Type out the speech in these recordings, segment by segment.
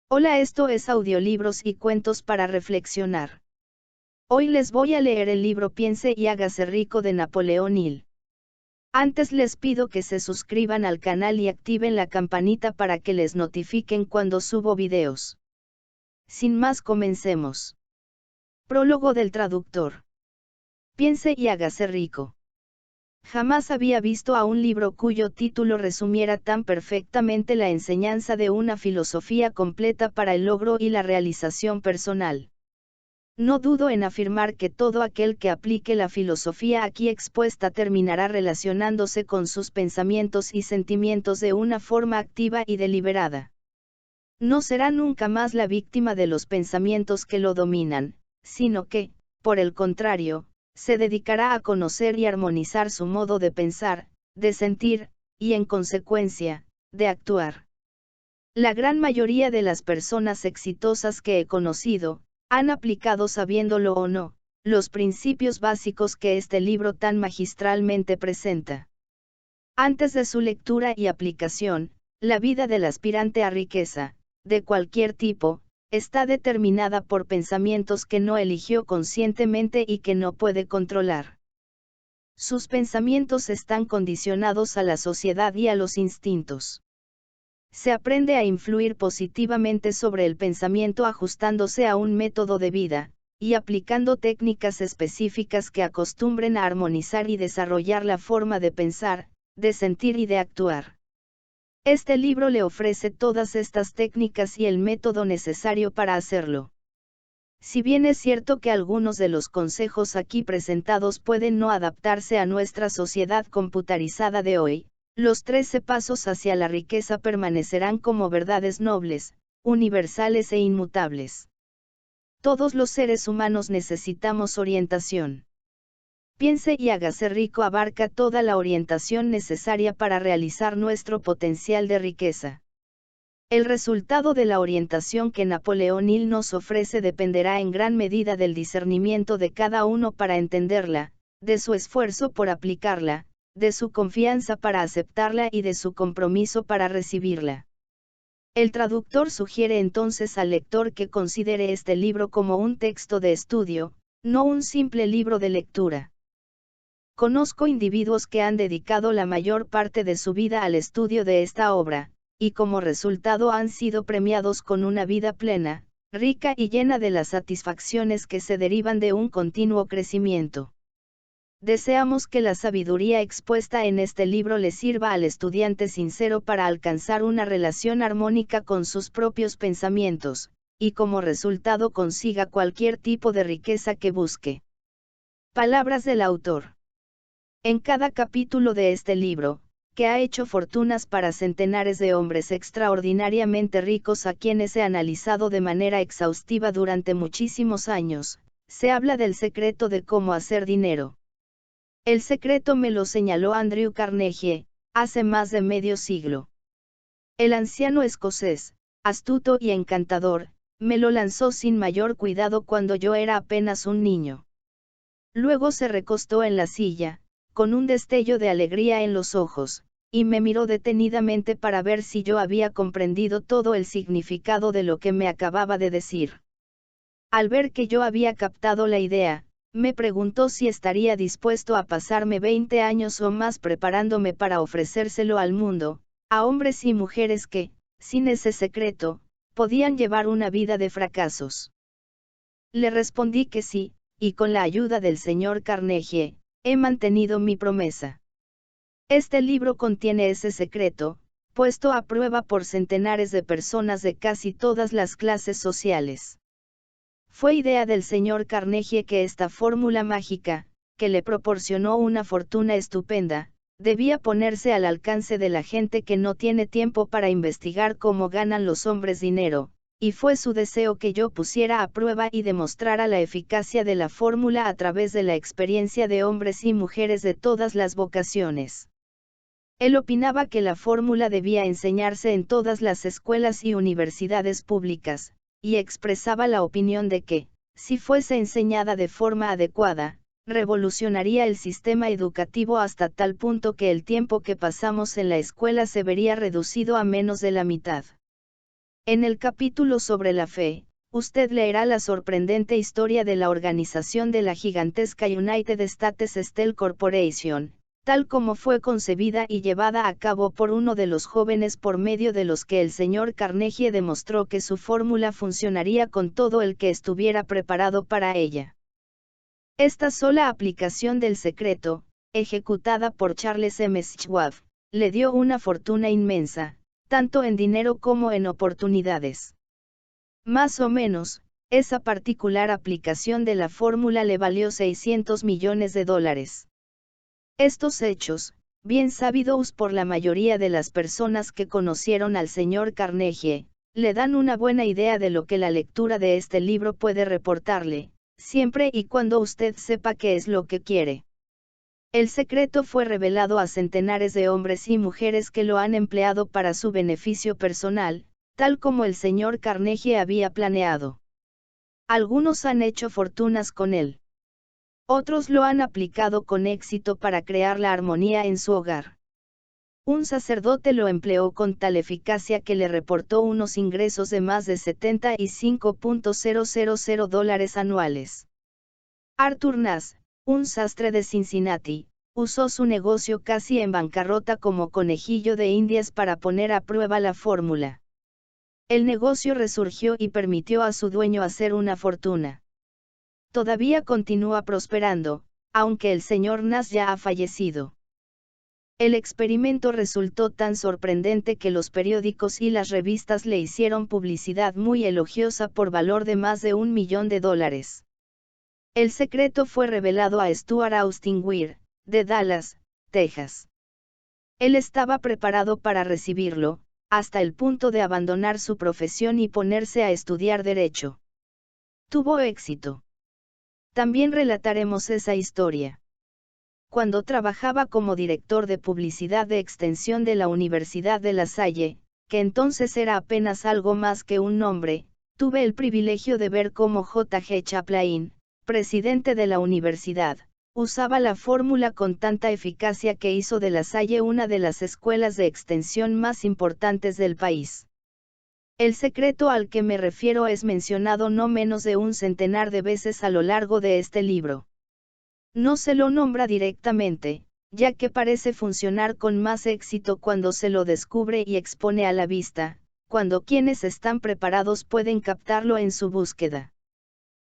Hola, esto es Audiolibros y Cuentos para Reflexionar. Hoy les voy a leer el libro Piense y hágase rico de Napoleón Hill. Antes les pido que se suscriban al canal y activen la campanita para que les notifiquen cuando subo videos. Sin más, comencemos. Prólogo del traductor. Piense y hágase rico. Jamás había visto a un libro cuyo título resumiera tan perfectamente la enseñanza de una filosofía completa para el logro y la realización personal. No dudo en afirmar que todo aquel que aplique la filosofía aquí expuesta terminará relacionándose con sus pensamientos y sentimientos de una forma activa y deliberada. No será nunca más la víctima de los pensamientos que lo dominan, sino que, por el contrario, se dedicará a conocer y armonizar su modo de pensar, de sentir, y en consecuencia, de actuar. La gran mayoría de las personas exitosas que he conocido, han aplicado, sabiéndolo o no, los principios básicos que este libro tan magistralmente presenta. Antes de su lectura y aplicación, la vida del aspirante a riqueza, de cualquier tipo, está determinada por pensamientos que no eligió conscientemente y que no puede controlar. Sus pensamientos están condicionados a la sociedad y a los instintos. Se aprende a influir positivamente sobre el pensamiento ajustándose a un método de vida, y aplicando técnicas específicas que acostumbren a armonizar y desarrollar la forma de pensar, de sentir y de actuar. Este libro le ofrece todas estas técnicas y el método necesario para hacerlo. Si bien es cierto que algunos de los consejos aquí presentados pueden no adaptarse a nuestra sociedad computarizada de hoy, los 13 pasos hacia la riqueza permanecerán como verdades nobles, universales e inmutables. Todos los seres humanos necesitamos orientación. Piense y hágase rico abarca toda la orientación necesaria para realizar nuestro potencial de riqueza. El resultado de la orientación que Napoleón Hill nos ofrece dependerá en gran medida del discernimiento de cada uno para entenderla, de su esfuerzo por aplicarla, de su confianza para aceptarla y de su compromiso para recibirla. El traductor sugiere entonces al lector que considere este libro como un texto de estudio, no un simple libro de lectura. Conozco individuos que han dedicado la mayor parte de su vida al estudio de esta obra, y como resultado han sido premiados con una vida plena, rica y llena de las satisfacciones que se derivan de un continuo crecimiento. Deseamos que la sabiduría expuesta en este libro le sirva al estudiante sincero para alcanzar una relación armónica con sus propios pensamientos, y como resultado consiga cualquier tipo de riqueza que busque. Palabras del autor. En cada capítulo de este libro, que ha hecho fortunas para centenares de hombres extraordinariamente ricos a quienes he analizado de manera exhaustiva durante muchísimos años, se habla del secreto de cómo hacer dinero. El secreto me lo señaló Andrew Carnegie, hace más de medio siglo. El anciano escocés, astuto y encantador, me lo lanzó sin mayor cuidado cuando yo era apenas un niño. Luego se recostó en la silla, con un destello de alegría en los ojos, y me miró detenidamente para ver si yo había comprendido todo el significado de lo que me acababa de decir. Al ver que yo había captado la idea, me preguntó si estaría dispuesto a pasarme 20 años o más preparándome para ofrecérselo al mundo, a hombres y mujeres que, sin ese secreto, podían llevar una vida de fracasos. Le respondí que sí, y con la ayuda del señor Carnegie, he mantenido mi promesa. Este libro contiene ese secreto, puesto a prueba por centenares de personas de casi todas las clases sociales. Fue idea del señor Carnegie que esta fórmula mágica, que le proporcionó una fortuna estupenda, debía ponerse al alcance de la gente que no tiene tiempo para investigar cómo ganan los hombres dinero, y fue su deseo que yo pusiera a prueba y demostrara la eficacia de la fórmula a través de la experiencia de hombres y mujeres de todas las vocaciones. Él opinaba que la fórmula debía enseñarse en todas las escuelas y universidades públicas, y expresaba la opinión de que, si fuese enseñada de forma adecuada, revolucionaría el sistema educativo hasta tal punto que el tiempo que pasamos en la escuela se vería reducido a menos de la mitad. En el capítulo sobre la fe, usted leerá la sorprendente historia de la organización de la gigantesca United States Steel Corporation, tal como fue concebida y llevada a cabo por uno de los jóvenes por medio de los que el señor Carnegie demostró que su fórmula funcionaría con todo el que estuviera preparado para ella. Esta sola aplicación del secreto, ejecutada por Charles M. Schwab, le dio una fortuna inmensa, tanto en dinero como en oportunidades. Más o menos, esa particular aplicación de la fórmula le valió $600 millones. Estos hechos, bien sabidos por la mayoría de las personas que conocieron al señor Carnegie, le dan una buena idea de lo que la lectura de este libro puede reportarle, siempre y cuando usted sepa qué es lo que quiere. El secreto fue revelado a centenares de hombres y mujeres que lo han empleado para su beneficio personal, tal como el señor Carnegie había planeado. Algunos han hecho fortunas con él. Otros lo han aplicado con éxito para crear la armonía en su hogar. Un sacerdote lo empleó con tal eficacia que le reportó unos ingresos de más de $75,000 anuales. Arthur Nash, un sastre de Cincinnati, usó su negocio casi en bancarrota como conejillo de indias para poner a prueba la fórmula. El negocio resurgió y permitió a su dueño hacer una fortuna. Todavía continúa prosperando, aunque el señor Nash ya ha fallecido. El experimento resultó tan sorprendente que los periódicos y las revistas le hicieron publicidad muy elogiosa por valor de más de $1 millón. El secreto fue revelado a Stuart Austin Weir, de Dallas, Texas. Él estaba preparado para recibirlo, hasta el punto de abandonar su profesión y ponerse a estudiar derecho. Tuvo éxito. También relataremos esa historia. Cuando trabajaba como director de publicidad de extensión de la Universidad de La Salle, que entonces era apenas algo más que un nombre, tuve el privilegio de ver cómo J. G. Chaplain, presidente de la universidad, usaba la fórmula con tanta eficacia que hizo de La Salle una de las escuelas de extensión más importantes del país. El secreto al que me refiero es mencionado no menos de un centenar de veces a lo largo de este libro. No se lo nombra directamente, ya que parece funcionar con más éxito cuando se lo descubre y expone a la vista, cuando quienes están preparados pueden captarlo en su búsqueda.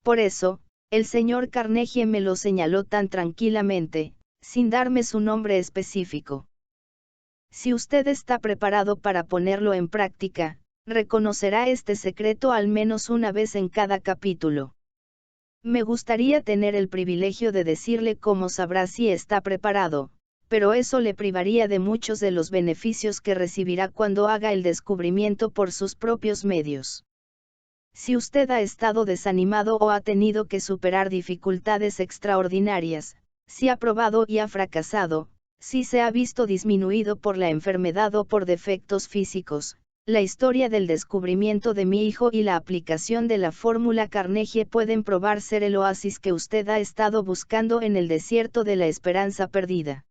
Por eso, el señor Carnegie me lo señaló tan tranquilamente, sin darme su nombre específico. Si usted está preparado para ponerlo en práctica, reconocerá este secreto al menos una vez en cada capítulo. Me gustaría tener el privilegio de decirle cómo sabrá si está preparado, pero eso le privaría de muchos de los beneficios que recibirá cuando haga el descubrimiento por sus propios medios. Si usted ha estado desanimado o ha tenido que superar dificultades extraordinarias, si ha probado y ha fracasado, si se ha visto disminuido por la enfermedad o por defectos físicos, la historia del descubrimiento de mi hijo y la aplicación de la fórmula Carnegie pueden probar ser el oasis que usted ha estado buscando en el desierto de la esperanza perdida.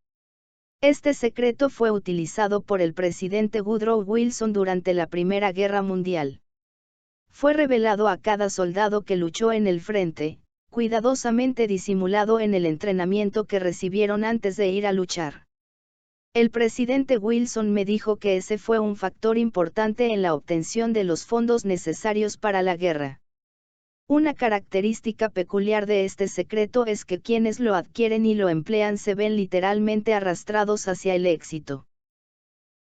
Este secreto fue utilizado por el presidente Woodrow Wilson durante la Primera Guerra Mundial. Fue revelado a cada soldado que luchó en el frente, cuidadosamente disimulado en el entrenamiento que recibieron antes de ir a luchar. El presidente Wilson me dijo que ese fue un factor importante en la obtención de los fondos necesarios para la guerra. Una característica peculiar de este secreto es que quienes lo adquieren y lo emplean se ven literalmente arrastrados hacia el éxito.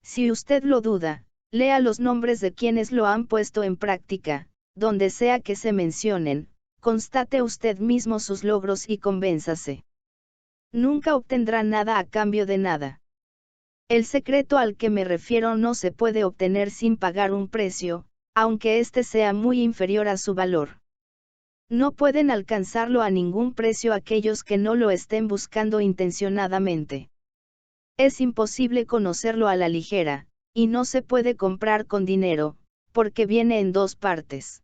Si usted lo duda, lea los nombres de quienes lo han puesto en práctica, donde sea que se mencionen, constate usted mismo sus logros y convénzase. Nunca obtendrá nada a cambio de nada. El secreto al que me refiero no se puede obtener sin pagar un precio, aunque éste sea muy inferior a su valor. No pueden alcanzarlo a ningún precio aquellos que no lo estén buscando intencionadamente. Es imposible conocerlo a la ligera, y no se puede comprar con dinero, porque viene en dos partes.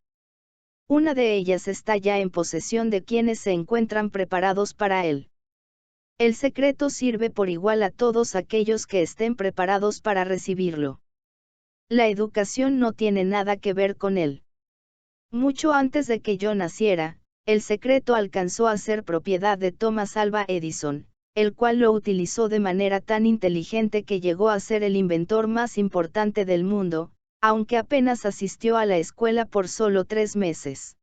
Una de ellas está ya en posesión de quienes se encuentran preparados para él. El secreto sirve por igual a todos aquellos que estén preparados para recibirlo. La educación no tiene nada que ver con él. Mucho antes de que yo naciera, el secreto alcanzó a ser propiedad de Thomas Alva Edison, el cual lo utilizó de manera tan inteligente que llegó a ser el inventor más importante del mundo, aunque apenas asistió a la escuela por solo 3 meses.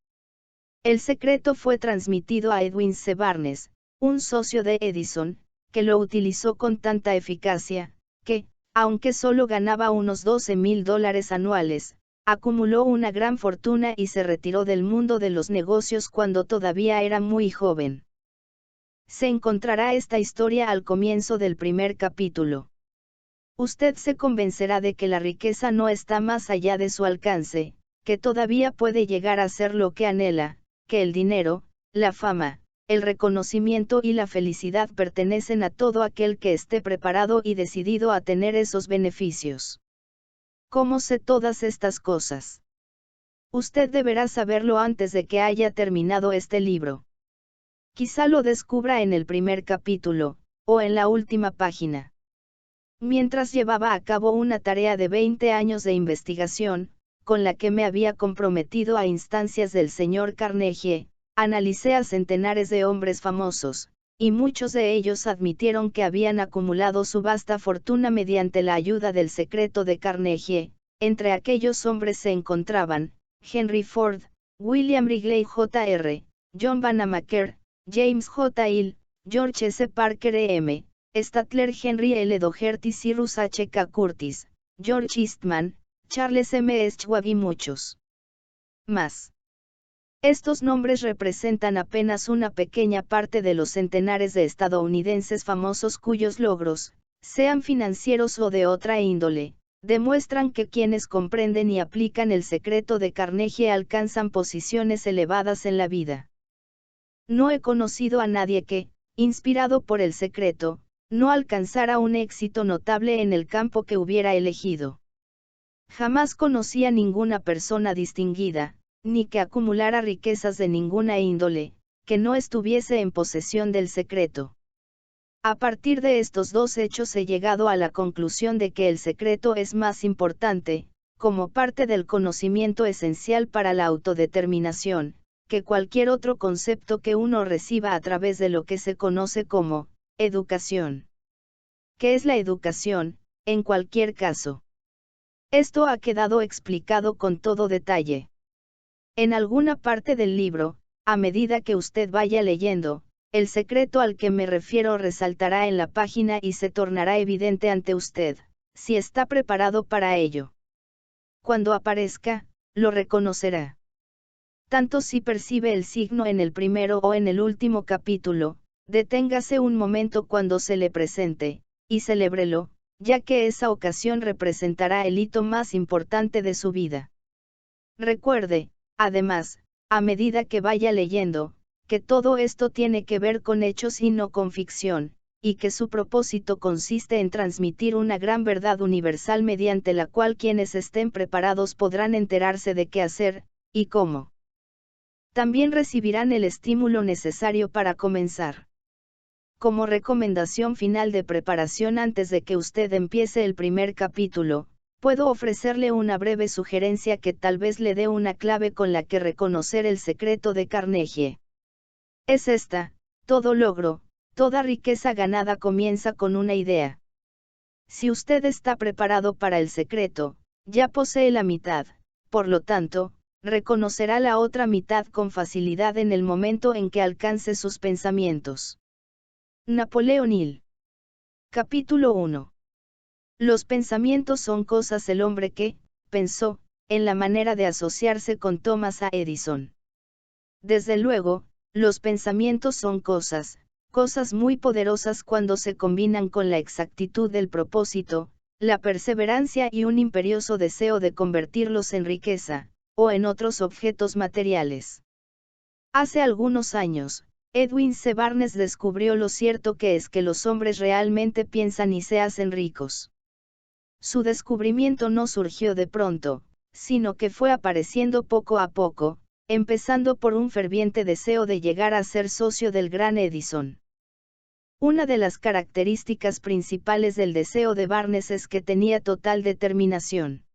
El secreto fue transmitido a Edwin C. Barnes, un socio de Edison, que lo utilizó con tanta eficacia, que, aunque solo ganaba unos $12,000 anuales, acumuló una gran fortuna y se retiró del mundo de los negocios cuando todavía era muy joven. Se encontrará esta historia al comienzo del primer capítulo. Usted se convencerá de que la riqueza no está más allá de su alcance, que todavía puede llegar a ser lo que anhela, que el dinero, la fama, el reconocimiento y la felicidad pertenecen a todo aquel que esté preparado y decidido a tener esos beneficios. ¿Cómo sé todas estas cosas? Usted deberá saberlo antes de que haya terminado este libro. Quizá lo descubra en el primer capítulo, o en la última página. Mientras llevaba a cabo una tarea de 20 años de investigación, con la que me había comprometido a instancias del señor Carnegie, analicé a centenares de hombres famosos, y muchos de ellos admitieron que habían acumulado su vasta fortuna mediante la ayuda del secreto de Carnegie. Entre aquellos hombres se encontraban Henry Ford, William Wrigley Jr., John Wanamaker, James J. Hill, George S. Parker E.M., Statler Henry L. Doherty, Cyrus H. K. Curtis, George Eastman, Charles M. Schwab y muchos más. Estos nombres representan apenas una pequeña parte de los centenares de estadounidenses famosos cuyos logros, sean financieros o de otra índole, demuestran que quienes comprenden y aplican el secreto de Carnegie alcanzan posiciones elevadas en la vida. No he conocido a nadie que, inspirado por el secreto, no alcanzara un éxito notable en el campo que hubiera elegido. Jamás conocí a ninguna persona distinguida, ni que acumulara riquezas de ninguna índole, que no estuviese en posesión del secreto. A partir de estos dos hechos he llegado a la conclusión de que el secreto es más importante, como parte del conocimiento esencial para la autodeterminación, que cualquier otro concepto que uno reciba a través de lo que se conoce como educación. ¿Qué es la educación, en cualquier caso? Esto ha quedado explicado con todo detalle. En alguna parte del libro, a medida que usted vaya leyendo, el secreto al que me refiero resaltará en la página y se tornará evidente ante usted, si está preparado para ello. Cuando aparezca, lo reconocerá. Tanto si percibe el signo en el primero o en el último capítulo, deténgase un momento cuando se le presente, y celébrelo, ya que esa ocasión representará el hito más importante de su vida. Recuerde, además, a medida que vaya leyendo, que todo esto tiene que ver con hechos y no con ficción, y que su propósito consiste en transmitir una gran verdad universal mediante la cual quienes estén preparados podrán enterarse de qué hacer, y cómo. También recibirán el estímulo necesario para comenzar. Como recomendación final de preparación antes de que usted empiece el primer capítulo, puedo ofrecerle una breve sugerencia que tal vez le dé una clave con la que reconocer el secreto de Carnegie. Es esta: todo logro, toda riqueza ganada comienza con una idea. Si usted está preparado para el secreto, ya posee la mitad, por lo tanto, reconocerá la otra mitad con facilidad en el momento en que alcance sus pensamientos. Napoleón Hill. Capítulo 1. Los pensamientos son cosas. El hombre que, pensó, en la manera de asociarse con Thomas A. Edison. Desde luego, los pensamientos son cosas muy poderosas cuando se combinan con la exactitud del propósito, la perseverancia y un imperioso deseo de convertirlos en riqueza, o en otros objetos materiales. Hace algunos años, Edwin C. Barnes descubrió lo cierto que es que los hombres realmente piensan y se hacen ricos. Su descubrimiento no surgió de pronto, sino que fue apareciendo poco a poco, empezando por un ferviente deseo de llegar a ser socio del gran Edison. Una de las características principales del deseo de Barnes es que tenía total determinación.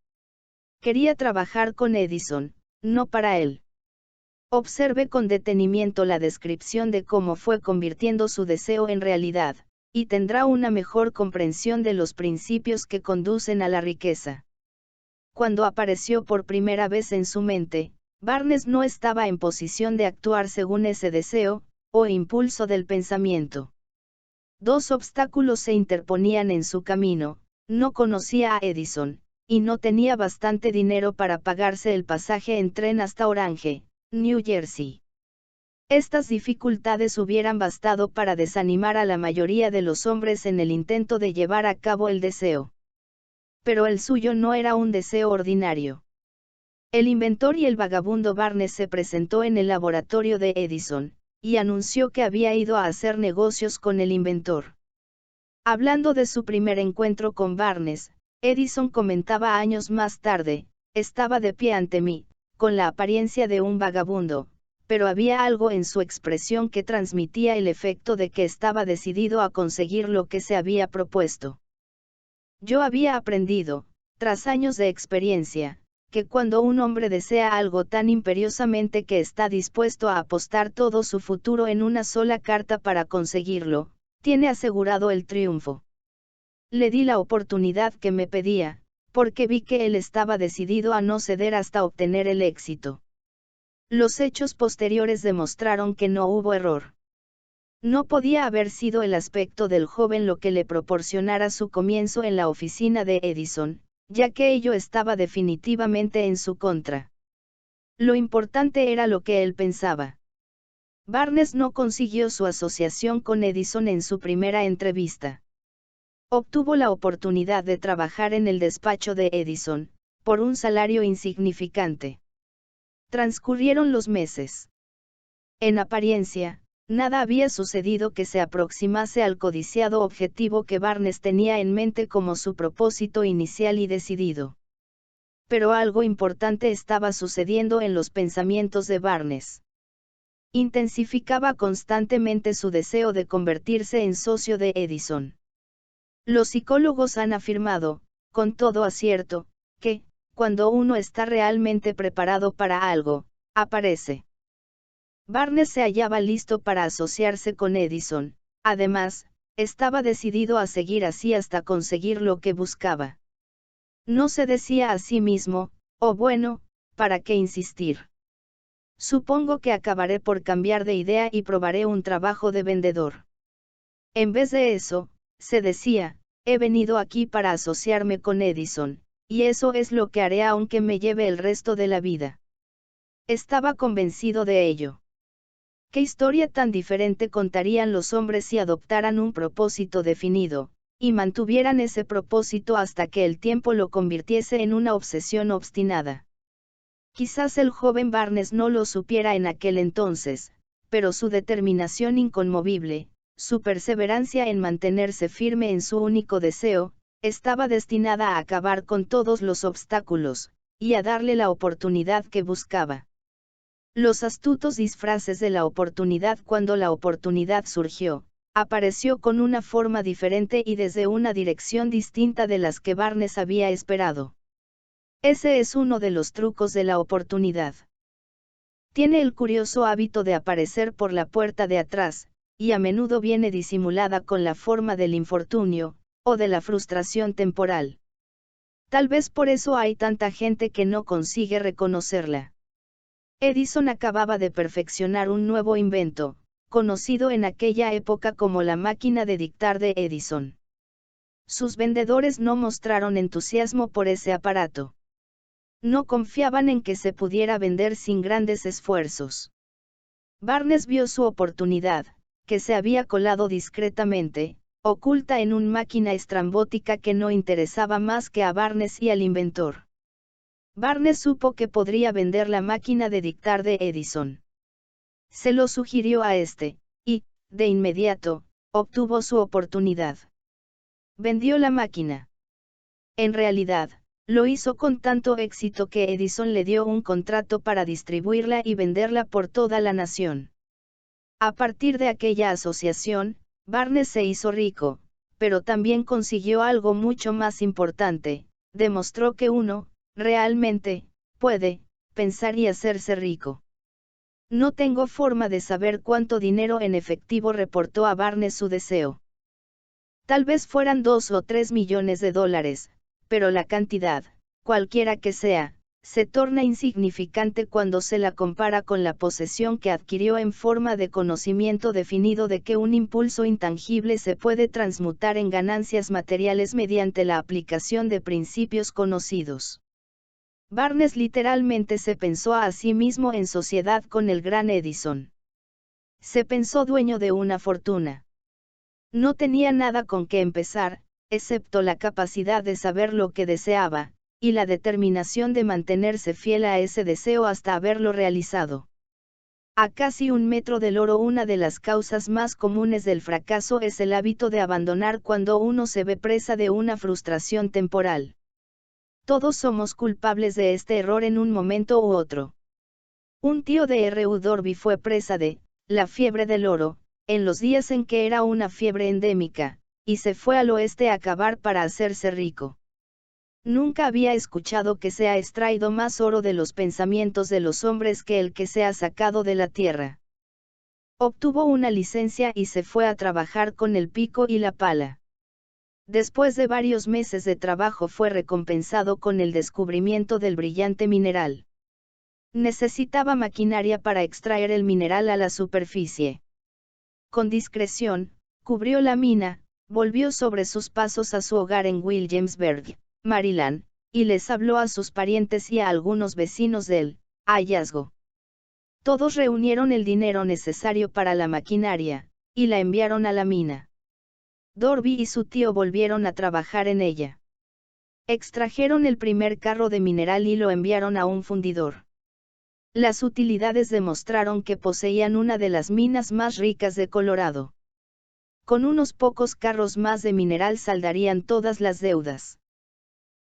Quería trabajar con Edison, no para él. Observe con detenimiento la descripción de cómo fue convirtiendo su deseo en realidad, y tendrá una mejor comprensión de los principios que conducen a la riqueza. Cuando apareció por primera vez en su mente, Barnes no estaba en posición de actuar según ese deseo, o impulso del pensamiento. Dos obstáculos se interponían en su camino: no conocía a Edison, y no tenía bastante dinero para pagarse el pasaje en tren hasta Orange, New Jersey. Estas dificultades hubieran bastado para desanimar a la mayoría de los hombres en el intento de llevar a cabo el deseo. Pero el suyo no era un deseo ordinario. El inventor y el vagabundo Barnes se presentó en el laboratorio de Edison, y anunció que había ido a hacer negocios con el inventor. Hablando de su primer encuentro con Barnes, Edison comentaba años más tarde: estaba de pie ante mí, con la apariencia de un vagabundo, pero había algo en su expresión que transmitía el efecto de que estaba decidido a conseguir lo que se había propuesto. Yo había aprendido, tras años de experiencia, que cuando un hombre desea algo tan imperiosamente que está dispuesto a apostar todo su futuro en una sola carta para conseguirlo, tiene asegurado el triunfo. Le di la oportunidad que me pedía, porque vi que él estaba decidido a no ceder hasta obtener el éxito. Los hechos posteriores demostraron que no hubo error. No podía haber sido el aspecto del joven lo que le proporcionara su comienzo en la oficina de Edison, ya que ello estaba definitivamente en su contra. Lo importante era lo que él pensaba. Barnes no consiguió su asociación con Edison en su primera entrevista. Obtuvo la oportunidad de trabajar en el despacho de Edison, por un salario insignificante. Transcurrieron los meses. En apariencia, nada había sucedido que se aproximase al codiciado objetivo que Barnes tenía en mente como su propósito inicial y decidido. Pero algo importante estaba sucediendo en los pensamientos de Barnes. Intensificaba constantemente su deseo de convertirse en socio de Edison. Los psicólogos han afirmado, con todo acierto, que, cuando uno está realmente preparado para algo, aparece. Barnes se hallaba listo para asociarse con Edison. Además, estaba decidido a seguir así hasta conseguir lo que buscaba. No se decía a sí mismo: oh bueno, ¿para qué insistir? Supongo que acabaré por cambiar de idea y probaré un trabajo de vendedor. En vez de eso, se decía: he venido aquí para asociarme con Edison, y eso es lo que haré aunque me lleve el resto de la vida. Estaba convencido de ello. ¿Qué historia tan diferente contarían los hombres si adoptaran un propósito definido, y mantuvieran ese propósito hasta que el tiempo lo convirtiese en una obsesión obstinada? Quizás el joven Barnes no lo supiera en aquel entonces, pero su determinación inconmovible, su perseverancia en mantenerse firme en su único deseo, estaba destinada a acabar con todos los obstáculos, y a darle la oportunidad que buscaba. Los astutos disfraces de la oportunidad. Cuando la oportunidad surgió, apareció con una forma diferente y desde una dirección distinta de las que Barnes había esperado. Ese es uno de los trucos de la oportunidad. Tiene el curioso hábito de aparecer por la puerta de atrás, y a menudo viene disimulada con la forma del infortunio, o de la frustración temporal. Tal vez por eso hay tanta gente que no consigue reconocerla. Edison acababa de perfeccionar un nuevo invento, conocido en aquella época como la máquina de dictar de Edison. Sus vendedores no mostraron entusiasmo por ese aparato. No confiaban en que se pudiera vender sin grandes esfuerzos. Barnes vio su oportunidad, que se había colado discretamente, oculta en una máquina estrambótica que no interesaba más que a Barnes y al inventor. Barnes supo que podría vender la máquina de dictar de Edison. Se lo sugirió a este, y, de inmediato, obtuvo su oportunidad. Vendió la máquina. En realidad, lo hizo con tanto éxito que Edison le dio un contrato para distribuirla y venderla por toda la nación. A partir de aquella asociación, Barnes se hizo rico, pero también consiguió algo mucho más importante: demostró que uno, Realmente, puede, pensar y hacerse rico. No tengo forma de saber cuánto dinero en efectivo reportó a Barnes su deseo. Tal vez fueran 2 o 3 millones de dólares, pero la cantidad, cualquiera que sea, se torna insignificante cuando se la compara con la posesión que adquirió en forma de conocimiento definido de que un impulso intangible se puede transmutar en ganancias materiales mediante la aplicación de principios conocidos. Barnes literalmente se pensó a sí mismo en sociedad con el gran Edison. Se pensó dueño de una fortuna. No tenía nada con que empezar, excepto la capacidad de saber lo que deseaba, y la determinación de mantenerse fiel a ese deseo hasta haberlo realizado. A casi 1 metro del oro, una de las causas más comunes del fracaso es el hábito de abandonar cuando uno se ve presa de una frustración temporal. Todos somos culpables de este error en un momento u otro. Un tío de R.U. Dorby fue presa de la fiebre del oro, en los días en que era una fiebre endémica, y se fue al oeste a cavar para hacerse rico. Nunca había escuchado que se ha extraído más oro de los pensamientos de los hombres que el que se ha sacado de la tierra. Obtuvo una licencia y se fue a trabajar con el pico y la pala. Después de varios meses de trabajo fue recompensado con el descubrimiento del brillante mineral. Necesitaba maquinaria para extraer el mineral a la superficie. Con discreción, cubrió la mina, volvió sobre sus pasos a su hogar en Williamsburg, Maryland, y les habló a sus parientes y a algunos vecinos del hallazgo. Todos reunieron el dinero necesario para la maquinaria, y la enviaron a la mina. Dorby y su tío volvieron a trabajar en ella. Extrajeron el primer carro de mineral y lo enviaron a un fundidor. Las utilidades demostraron que poseían una de las minas más ricas de Colorado. Con unos pocos carros más de mineral saldarían todas las deudas.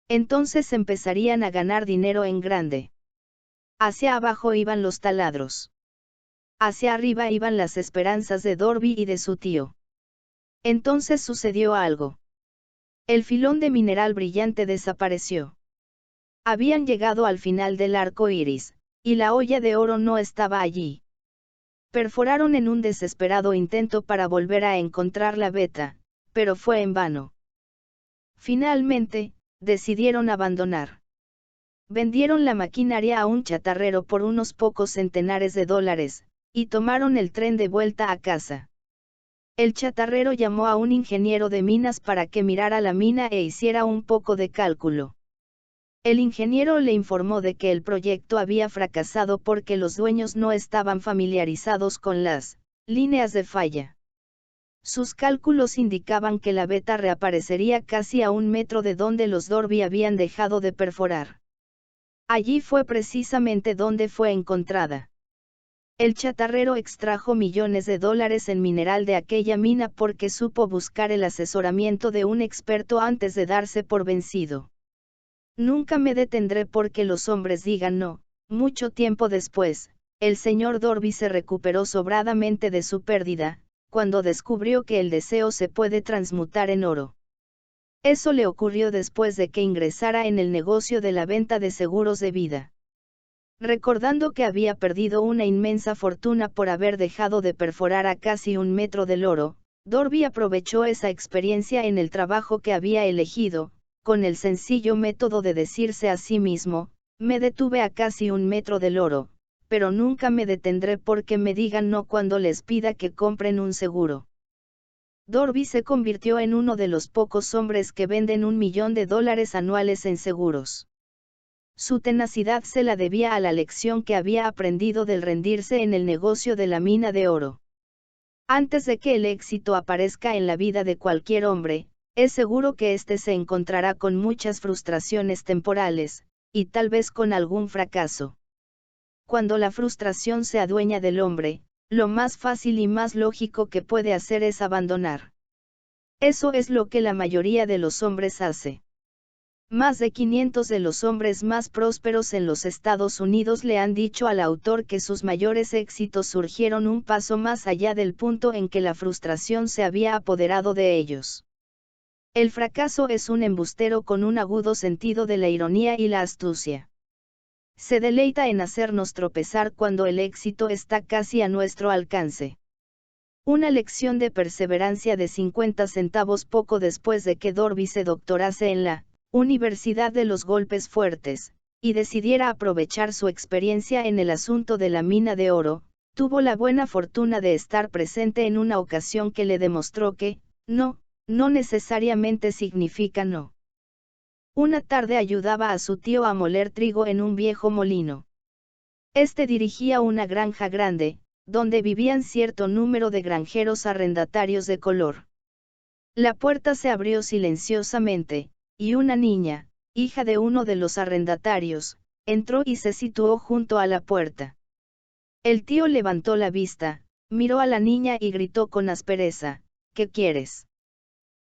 Entonces empezarían a ganar dinero en grande. Hacia abajo iban los taladros. Hacia arriba iban las esperanzas de Dorby y de su tío. Entonces sucedió algo. El filón de mineral brillante desapareció. Habían llegado al final del arco iris, y la olla de oro no estaba allí. Perforaron en un desesperado intento para volver a encontrar la veta, pero fue en vano. Finalmente, decidieron abandonar. Vendieron la maquinaria a un chatarrero por unos pocos centenares de dólares, y tomaron el tren de vuelta a casa. El chatarrero llamó a un ingeniero de minas para que mirara la mina e hiciera un poco de cálculo. El ingeniero le informó de que el proyecto había fracasado porque los dueños no estaban familiarizados con las líneas de falla. Sus cálculos indicaban que la veta reaparecería casi a 1 metro de donde los Dorby habían dejado de perforar. Allí fue precisamente donde fue encontrada. El chatarrero extrajo millones de dólares en mineral de aquella mina porque supo buscar el asesoramiento de un experto antes de darse por vencido. Nunca me detendré porque los hombres digan no. Mucho tiempo después, el señor Dorby se recuperó sobradamente de su pérdida, cuando descubrió que el deseo se puede transmutar en oro. Eso le ocurrió después de que ingresara en el negocio de la venta de seguros de vida. Recordando que había perdido una inmensa fortuna por haber dejado de perforar a casi 1 metro del oro, Dorby aprovechó esa experiencia en el trabajo que había elegido, con el sencillo método de decirse a sí mismo, me detuve a casi 1 metro del oro, pero nunca me detendré porque me digan no cuando les pida que compren un seguro. Dorby se convirtió en uno de los pocos hombres que venden $1 millón anuales en seguros. Su tenacidad se la debía a la lección que había aprendido del rendirse en el negocio de la mina de oro. Antes de que el éxito aparezca en la vida de cualquier hombre, es seguro que éste se encontrará con muchas frustraciones temporales, y tal vez con algún fracaso. Cuando la frustración se adueña del hombre, lo más fácil y más lógico que puede hacer es abandonar. Eso es lo que la mayoría de los hombres hace. Más de 500 de los hombres más prósperos en los Estados Unidos le han dicho al autor que sus mayores éxitos surgieron un paso más allá del punto en que la frustración se había apoderado de ellos. El fracaso es un embustero con un agudo sentido de la ironía y la astucia. Se deleita en hacernos tropezar cuando el éxito está casi a nuestro alcance. Una lección de perseverancia de 50 centavos poco después de que Dorby se doctorase en la Universidad de los Golpes Fuertes, y decidiera aprovechar su experiencia en el asunto de la mina de oro, tuvo la buena fortuna de estar presente en una ocasión que le demostró que, no necesariamente significa no. Una tarde ayudaba a su tío a moler trigo en un viejo molino. Este dirigía una granja grande, donde vivían cierto número de granjeros arrendatarios de color. La puerta se abrió silenciosamente, y una niña, hija de uno de los arrendatarios, entró y se situó junto a la puerta. El tío levantó la vista, miró a la niña y gritó con aspereza: ¿Qué quieres?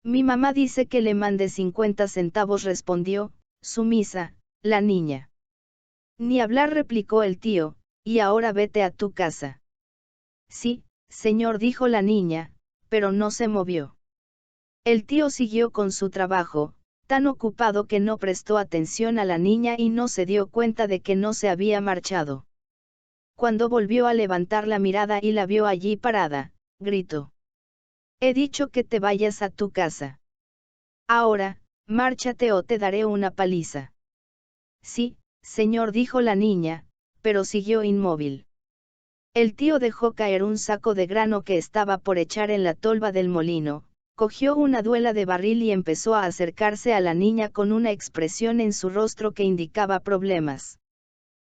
Mi mamá dice que le mande 50 centavos, respondió, sumisa, la niña. Ni hablar, replicó el tío, y ahora vete a tu casa. Sí, señor, dijo la niña, pero no se movió. El tío siguió con su trabajo, tan ocupado que no prestó atención a la niña y no se dio cuenta de que no se había marchado. Cuando volvió a levantar la mirada y la vio allí parada, gritó: He dicho que te vayas a tu casa. Ahora, márchate o te daré una paliza. Sí, señor, dijo la niña, pero siguió inmóvil. El tío dejó caer un saco de grano que estaba por echar en la tolva del molino, cogió una duela de barril y empezó a acercarse a la niña con una expresión en su rostro que indicaba problemas.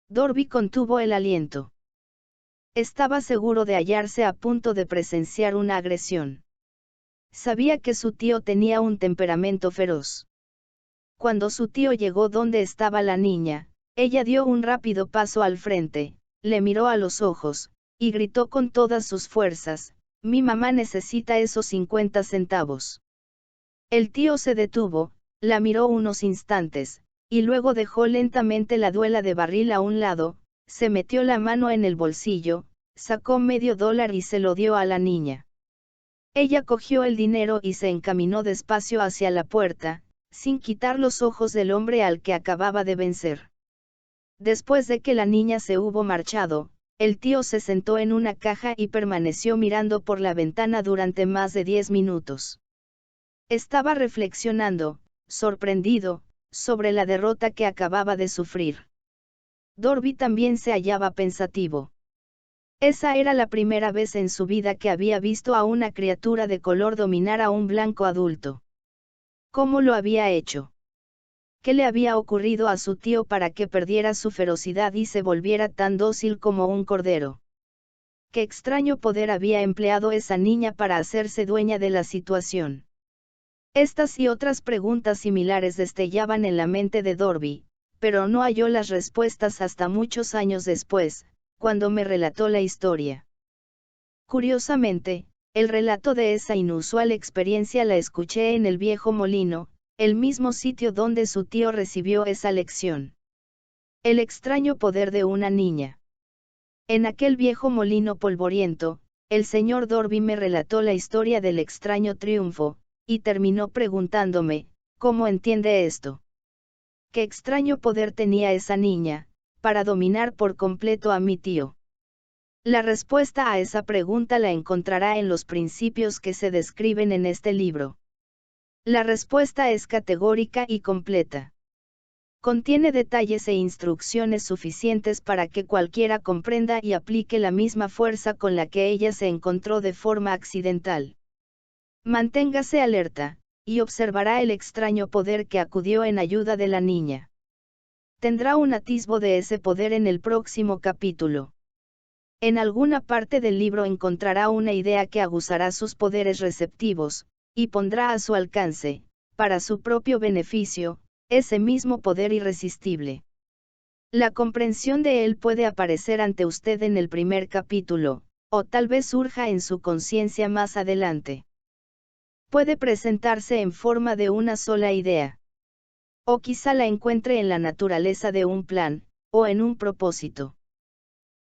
Dorby contuvo el aliento. Estaba seguro de hallarse a punto de presenciar una agresión. Sabía que su tío tenía un temperamento feroz. Cuando su tío llegó donde estaba la niña, ella dio un rápido paso al frente, le miró a los ojos, y gritó con todas sus fuerzas: Mi mamá necesita esos 50 centavos. El tío se detuvo, la miró unos instantes, y luego dejó lentamente la duela de barril a un lado, se metió la mano en el bolsillo, sacó $medio y se lo dio a la niña. Ella cogió el dinero y se encaminó despacio hacia la puerta, sin quitar los ojos del hombre al que acababa de vencer. Después de que la niña se hubo marchado, el tío se sentó en una caja y permaneció mirando por la ventana durante más de 10 minutos. Estaba reflexionando, sorprendido, sobre la derrota que acababa de sufrir. Dorby también se hallaba pensativo. Esa era la primera vez en su vida que había visto a una criatura de color dominar a un blanco adulto. ¿Cómo lo había hecho? ¿Qué le había ocurrido a su tío para que perdiera su ferocidad y se volviera tan dócil como un cordero? ¿Qué extraño poder había empleado esa niña para hacerse dueña de la situación? Estas y otras preguntas similares destellaban en la mente de Dorby, pero no halló las respuestas hasta muchos años después, cuando me relató la historia. Curiosamente, el relato de esa inusual experiencia la escuché en el viejo molino, el mismo sitio donde su tío recibió esa lección. El extraño poder de una niña. En aquel viejo molino polvoriento, el señor Dorby me relató la historia del extraño triunfo, y terminó preguntándome: ¿cómo entiende esto? ¿Qué extraño poder tenía esa niña, para dominar por completo a mi tío? La respuesta a esa pregunta la encontrará en los principios que se describen en este libro. La respuesta es categórica y completa. Contiene detalles e instrucciones suficientes para que cualquiera comprenda y aplique la misma fuerza con la que ella se encontró de forma accidental. Manténgase alerta, y observará el extraño poder que acudió en ayuda de la niña. Tendrá un atisbo de ese poder en el próximo capítulo. En alguna parte del libro encontrará una idea que aguzará sus poderes receptivos, y pondrá a su alcance, para su propio beneficio, ese mismo poder irresistible. La comprensión de él puede aparecer ante usted en el primer capítulo, o tal vez surja en su conciencia más adelante. Puede presentarse en forma de una sola idea. O quizá la encuentre en la naturaleza de un plan, o en un propósito.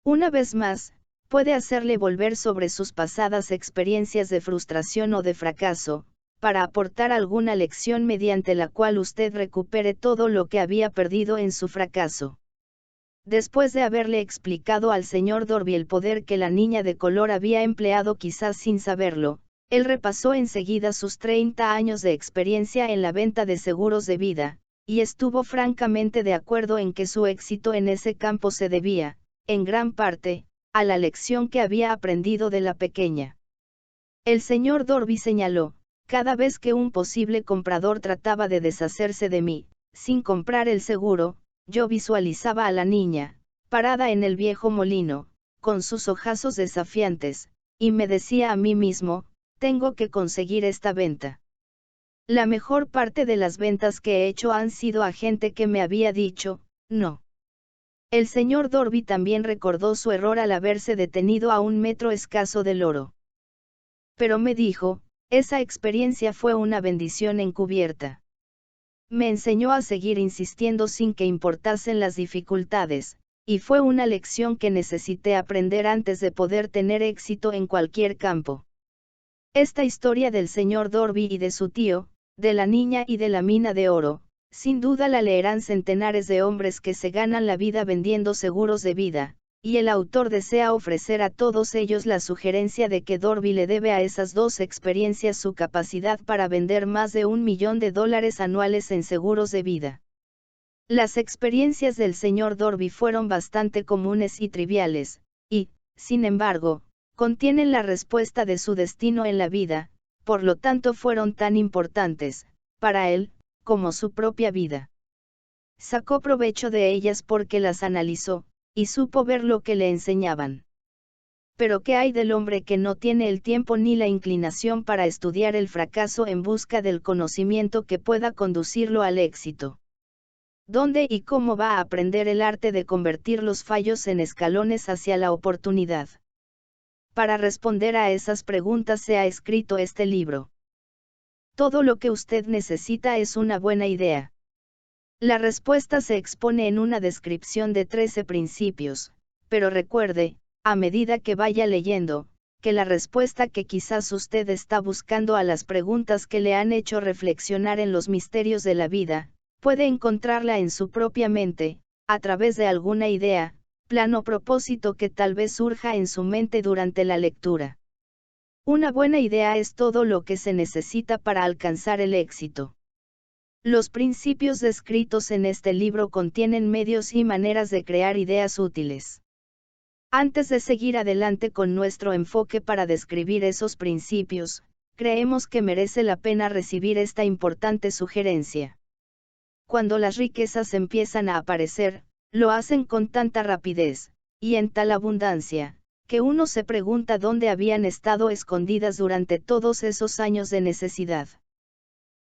Una vez más, puede hacerle volver sobre sus pasadas experiencias de frustración o de fracaso, para aportar alguna lección mediante la cual usted recupere todo lo que había perdido en su fracaso. Después de haberle explicado al señor Dorby el poder que la niña de color había empleado quizás sin saberlo, él repasó enseguida sus 30 años de experiencia en la venta de seguros de vida, y estuvo francamente de acuerdo en que su éxito en ese campo se debía, en gran parte, a la lección que había aprendido de la pequeña. El señor Dorby señaló: cada vez que un posible comprador trataba de deshacerse de mí, sin comprar el seguro, yo visualizaba a la niña, parada en el viejo molino, con sus ojazos desafiantes, y me decía a mí mismo: tengo que conseguir esta venta. La mejor parte de las ventas que he hecho han sido a gente que me había dicho, no. El señor Dorby también recordó su error al haberse detenido a 1 metro escaso del oro. Pero me dijo, esa experiencia fue una bendición encubierta. Me enseñó a seguir insistiendo sin que importasen las dificultades, y fue una lección que necesité aprender antes de poder tener éxito en cualquier campo. Esta historia del señor Dorby y de su tío, de la niña y de la mina de oro, sin duda la leerán centenares de hombres que se ganan la vida vendiendo seguros de vida, y el autor desea ofrecer a todos ellos la sugerencia de que Dorby le debe a esas dos experiencias su capacidad para vender más de $1 millón anuales en seguros de vida. Las experiencias del señor Dorby fueron bastante comunes y triviales, y, sin embargo, contienen la respuesta de su destino en la vida, por lo tanto fueron tan importantes, para él, como su propia vida. Sacó provecho de ellas porque las analizó, y supo ver lo que le enseñaban. Pero ¿qué hay del hombre que no tiene el tiempo ni la inclinación para estudiar el fracaso en busca del conocimiento que pueda conducirlo al éxito? ¿Dónde y cómo va a aprender el arte de convertir los fallos en escalones hacia la oportunidad? Para responder a esas preguntas se ha escrito este libro. Todo lo que usted necesita es una buena idea. La respuesta se expone en una descripción de 13 principios, pero recuerde, a medida que vaya leyendo, que la respuesta que quizás usted está buscando a las preguntas que le han hecho reflexionar en los misterios de la vida, puede encontrarla en su propia mente, a través de alguna idea, plan o propósito que tal vez surja en su mente durante la lectura. Una buena idea es todo lo que se necesita para alcanzar el éxito. Los principios descritos en este libro contienen medios y maneras de crear ideas útiles. Antes de seguir adelante con nuestro enfoque para describir esos principios, creemos que merece la pena recibir esta importante sugerencia. Cuando las riquezas empiezan a aparecer, lo hacen con tanta rapidez, y en tal abundancia, que uno se pregunta dónde habían estado escondidas durante todos esos años de necesidad.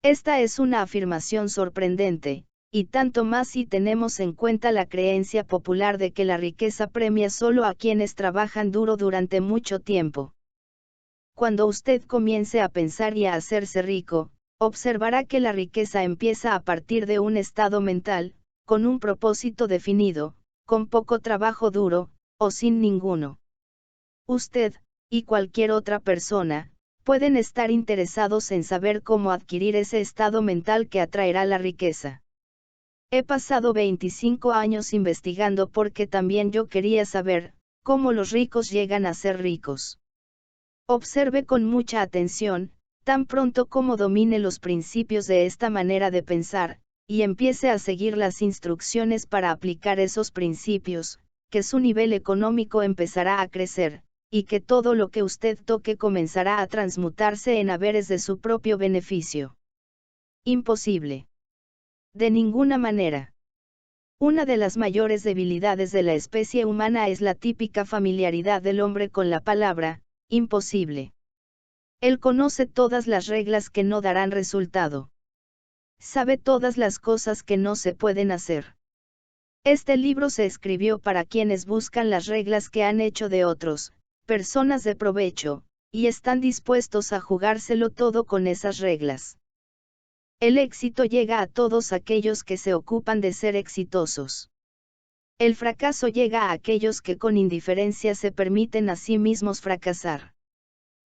Esta es una afirmación sorprendente, y tanto más si tenemos en cuenta la creencia popular de que la riqueza premia solo a quienes trabajan duro durante mucho tiempo. Cuando usted comience a pensar y a hacerse rico, observará que la riqueza empieza a partir de un estado mental, con un propósito definido, con poco trabajo duro, o sin ninguno. Usted, y cualquier otra persona, pueden estar interesados en saber cómo adquirir ese estado mental que atraerá la riqueza. He pasado 25 años investigando porque también yo quería saber, cómo los ricos llegan a ser ricos. Observe con mucha atención, tan pronto como domine los principios de esta manera de pensar, y empiece a seguir las instrucciones para aplicar esos principios, que su nivel económico empezará a crecer, y que todo lo que usted toque comenzará a transmutarse en haberes de su propio beneficio. Imposible. De ninguna manera. Una de las mayores debilidades de la especie humana es la típica familiaridad del hombre con la palabra, imposible. Él conoce todas las reglas que no darán resultado. Sabe todas las cosas que no se pueden hacer. Este libro se escribió para quienes buscan las reglas que han hecho de otros, personas de provecho, y están dispuestos a jugárselo todo con esas reglas. El éxito llega a todos aquellos que se ocupan de ser exitosos. El fracaso llega a aquellos que con indiferencia se permiten a sí mismos fracasar.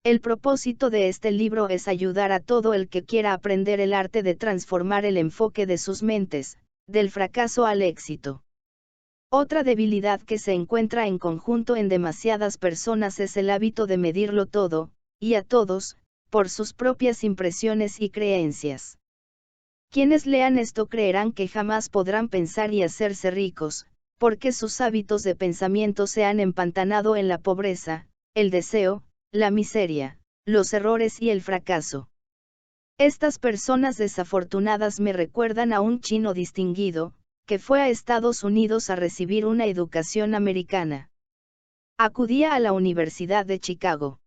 El propósito de este libro es ayudar a todo el que quiera aprender el arte de transformar el enfoque de sus mentes, del fracaso al éxito. Otra debilidad que se encuentra en conjunto en demasiadas personas es el hábito de medirlo todo, y a todos, por sus propias impresiones y creencias. Quienes lean esto creerán que jamás podrán pensar y hacerse ricos, porque sus hábitos de pensamiento se han empantanado en la pobreza, el deseo, la miseria, los errores y el fracaso. Estas personas desafortunadas me recuerdan a un chino distinguido, que fue a Estados Unidos a recibir una educación americana. Acudía a la Universidad de Chicago.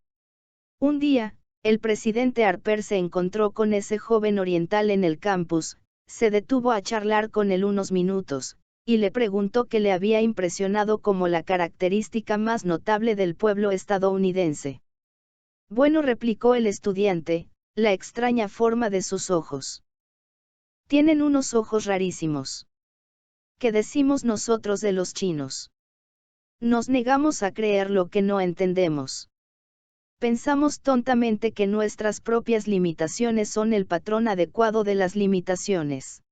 Un día, el presidente Harper se encontró con ese joven oriental en el campus, se detuvo a charlar con él unos minutos, y le preguntó qué le había impresionado como la característica más notable del pueblo estadounidense. Bueno, replicó el estudiante, la extraña forma de sus ojos. Tienen unos ojos rarísimos. ¿Qué decimos nosotros de los chinos? Nos negamos a creer lo que no entendemos. Pensamos tontamente que nuestras propias limitaciones son el patrón adecuado de las limitaciones.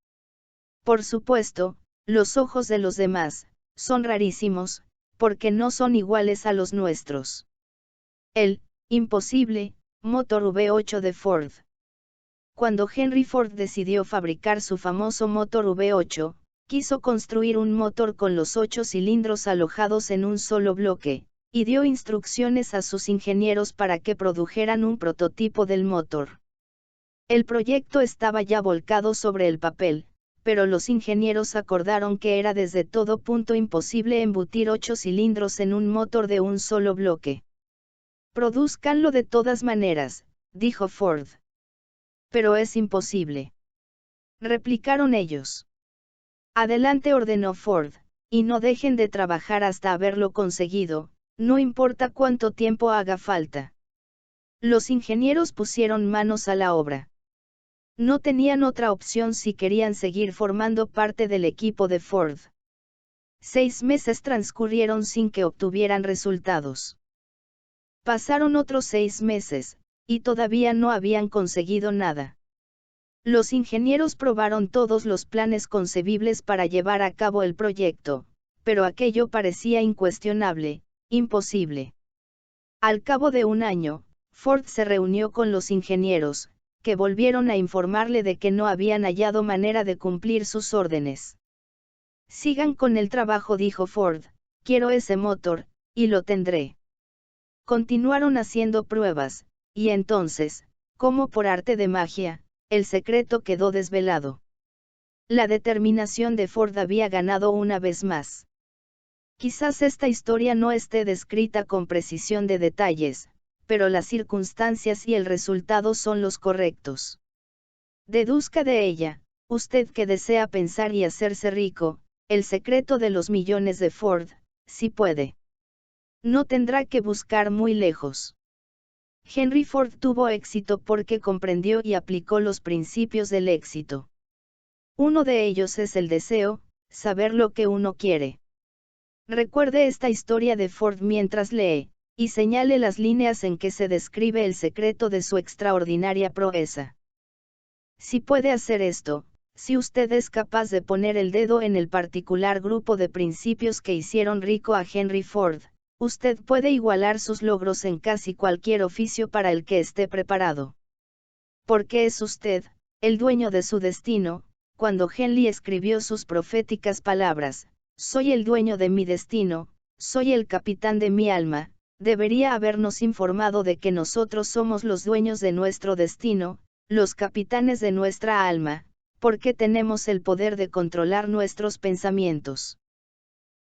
Por supuesto, los ojos de los demás son rarísimos, porque no son iguales a los nuestros. El imposible motor V8 de Ford. Cuando Henry Ford decidió fabricar su famoso motor V8, quiso construir un motor con los 8 cilindros alojados en un solo bloque, y dio instrucciones a sus ingenieros para que produjeran un prototipo del motor. El proyecto estaba ya volcado sobre el papel, pero los ingenieros acordaron que era desde todo punto imposible embutir 8 cilindros en un motor de un solo bloque. Produzcanlo de todas maneras, dijo Ford. Pero es imposible. Replicaron ellos. Adelante, ordenó Ford, y no dejen de trabajar hasta haberlo conseguido, no importa cuánto tiempo haga falta. Los ingenieros pusieron manos a la obra. No tenían otra opción si querían seguir formando parte del equipo de Ford. 6 meses transcurrieron sin que obtuvieran resultados. Pasaron otros 6 meses, y todavía no habían conseguido nada. Los ingenieros probaron todos los planes concebibles para llevar a cabo el proyecto, pero aquello parecía incuestionable, imposible. Al cabo de un año, Ford se reunió con los ingenieros, que volvieron a informarle de que no habían hallado manera de cumplir sus órdenes. Sigan con el trabajo, dijo Ford, quiero ese motor, y lo tendré. Continuaron haciendo pruebas, y entonces, como por arte de magia, el secreto quedó desvelado. La determinación de Ford había ganado una vez más. Quizás esta historia no esté descrita con precisión de detalles, pero las circunstancias y el resultado son los correctos. Deduzca de ella, usted que desea pensar y hacerse rico, el secreto de los millones de Ford, si puede. No tendrá que buscar muy lejos. Henry Ford tuvo éxito porque comprendió y aplicó los principios del éxito. Uno de ellos es el deseo, saber lo que uno quiere. Recuerde esta historia de Ford mientras lee, y señale las líneas en que se describe el secreto de su extraordinaria proeza. Si puede hacer esto, si usted es capaz de poner el dedo en el particular grupo de principios que hicieron rico a Henry Ford, usted puede igualar sus logros en casi cualquier oficio para el que esté preparado. Porque es usted, el dueño de su destino. Cuando Henley escribió sus proféticas palabras, soy el dueño de mi destino, soy el capitán de mi alma, debería habernos informado de que nosotros somos los dueños de nuestro destino, los capitanes de nuestra alma, porque tenemos el poder de controlar nuestros pensamientos.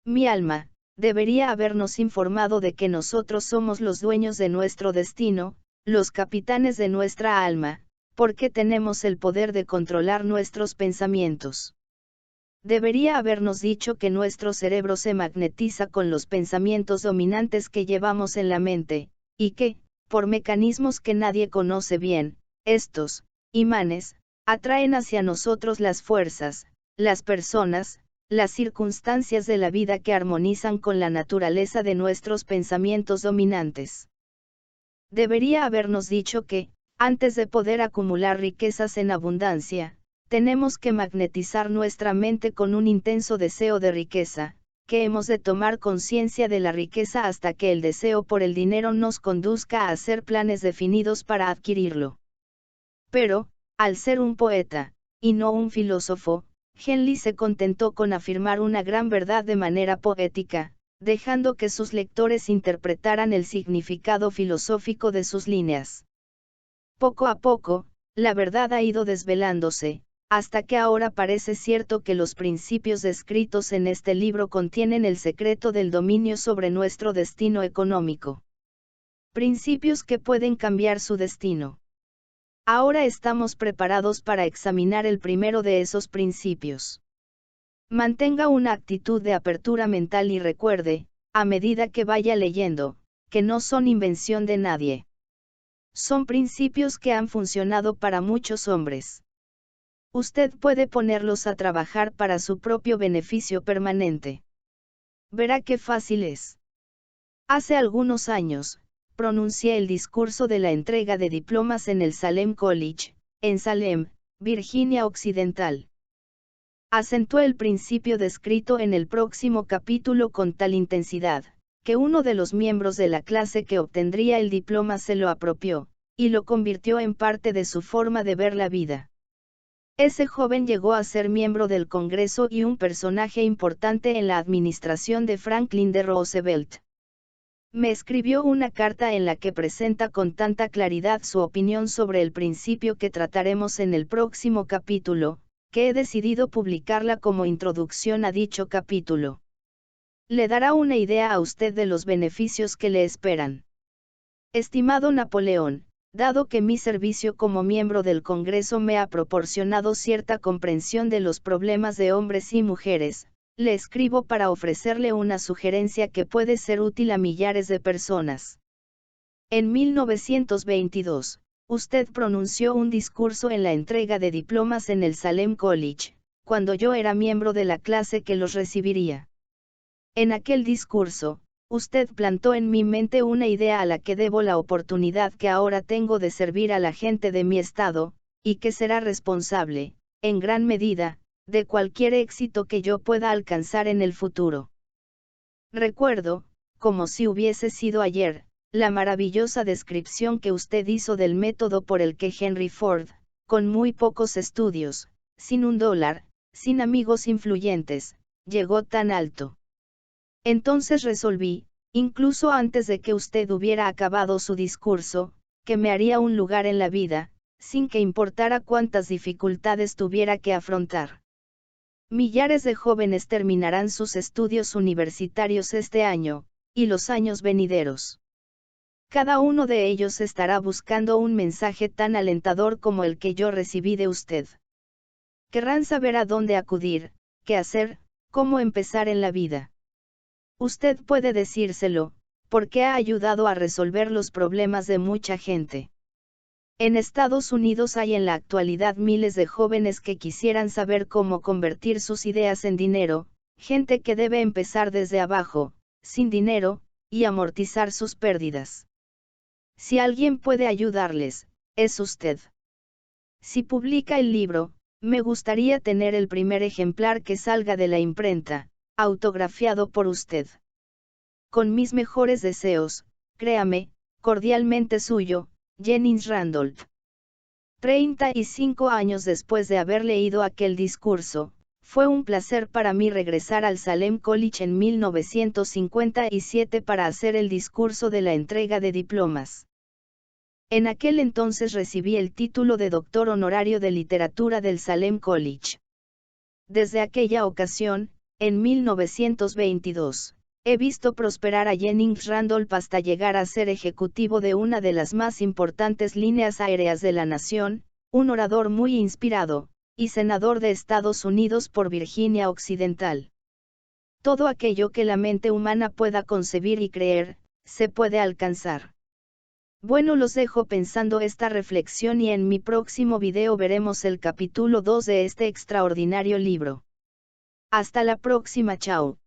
Mi alma, debería habernos informado de que nosotros somos los dueños de nuestro destino, los capitanes de nuestra alma, porque tenemos el poder de controlar nuestros pensamientos. Debería habernos dicho que nuestro cerebro se magnetiza con los pensamientos dominantes que llevamos en la mente, y que, por mecanismos que nadie conoce bien, estos imanes atraen hacia nosotros las fuerzas, las personas, las circunstancias de la vida que armonizan con la naturaleza de nuestros pensamientos dominantes. debería habernos dicho que, antes de poder acumular riquezas en abundancia, tenemos que magnetizar nuestra mente con un intenso deseo de riqueza, que hemos de tomar conciencia de la riqueza hasta que el deseo por el dinero nos conduzca a hacer planes definidos para adquirirlo. Pero, al ser un poeta, y no un filósofo, Henley se contentó con afirmar una gran verdad de manera poética, dejando que sus lectores interpretaran el significado filosófico de sus líneas. Poco a poco, la verdad ha ido desvelándose, hasta que ahora parece cierto que los principios descritos en este libro contienen el secreto del dominio sobre nuestro destino económico. Principios que pueden cambiar su destino. Ahora estamos preparados para examinar el primero de esos principios. Mantenga una actitud de apertura mental y recuerde, a medida que vaya leyendo, que no son invención de nadie. Son principios que han funcionado para muchos hombres. Usted puede ponerlos a trabajar para su propio beneficio permanente. Verá qué fácil es. Hace algunos años, pronuncié el discurso de la entrega de diplomas en el Salem College, en Salem, Virginia Occidental. Acentué el principio descrito en el próximo capítulo con tal intensidad, que uno de los miembros de la clase que obtendría el diploma se lo apropió, y lo convirtió en parte de su forma de ver la vida. Ese joven llegó a ser miembro del Congreso y un personaje importante en la administración de Franklin D. Roosevelt. Me escribió una carta en la que presenta con tanta claridad su opinión sobre el principio que trataremos en el próximo capítulo, que he decidido publicarla como introducción a dicho capítulo. Le dará una idea a usted de los beneficios que le esperan. Estimado Napoleón, dado que mi servicio como miembro del Congreso me ha proporcionado cierta comprensión de los problemas de hombres y mujeres, le escribo para ofrecerle una sugerencia que puede ser útil a millares de personas. En 1922, usted pronunció un discurso en la entrega de diplomas en el Salem College, cuando yo era miembro de la clase que los recibiría. En aquel discurso, usted plantó en mi mente una idea a la que debo la oportunidad que ahora tengo de servir a la gente de mi estado, y que será responsable, en gran medida, de cualquier éxito que yo pueda alcanzar en el futuro. Recuerdo, como si hubiese sido ayer, la maravillosa descripción que usted hizo del método por el que Henry Ford, con muy pocos estudios, sin $1, sin amigos influyentes, llegó tan alto. Entonces resolví, incluso antes de que usted hubiera acabado su discurso, que me haría un lugar en la vida, sin que importara cuántas dificultades tuviera que afrontar. Millares de jóvenes terminarán sus estudios universitarios este año, y los años venideros. Cada uno de ellos estará buscando un mensaje tan alentador como el que yo recibí de usted. Querrán saber a dónde acudir, qué hacer, cómo empezar en la vida. Usted puede decírselo, porque ha ayudado a resolver los problemas de mucha gente. En Estados Unidos hay en la actualidad miles de jóvenes que quisieran saber cómo convertir sus ideas en dinero, gente que debe empezar desde abajo, sin dinero, y amortizar sus pérdidas. Si alguien puede ayudarles, es usted. Si publica el libro, me gustaría tener el primer ejemplar que salga de la imprenta, autografiado por usted. Con mis mejores deseos, créame, cordialmente suyo, Jennings Randolph. 35 años después de haber leído aquel discurso, fue un placer para mí regresar al Salem College en 1957 para hacer el discurso de la entrega de diplomas. En aquel entonces recibí el título de doctor honorario de literatura del Salem College. Desde aquella ocasión, en 1922, he visto prosperar a Jennings Randolph hasta llegar a ser ejecutivo de una de las más importantes líneas aéreas de la nación, un orador muy inspirado, y senador de Estados Unidos por Virginia Occidental. Todo aquello que la mente humana pueda concebir y creer, se puede alcanzar. Bueno, los dejo pensando esta reflexión y en mi próximo video veremos el capítulo 2 de este extraordinario libro. Hasta la próxima, chao.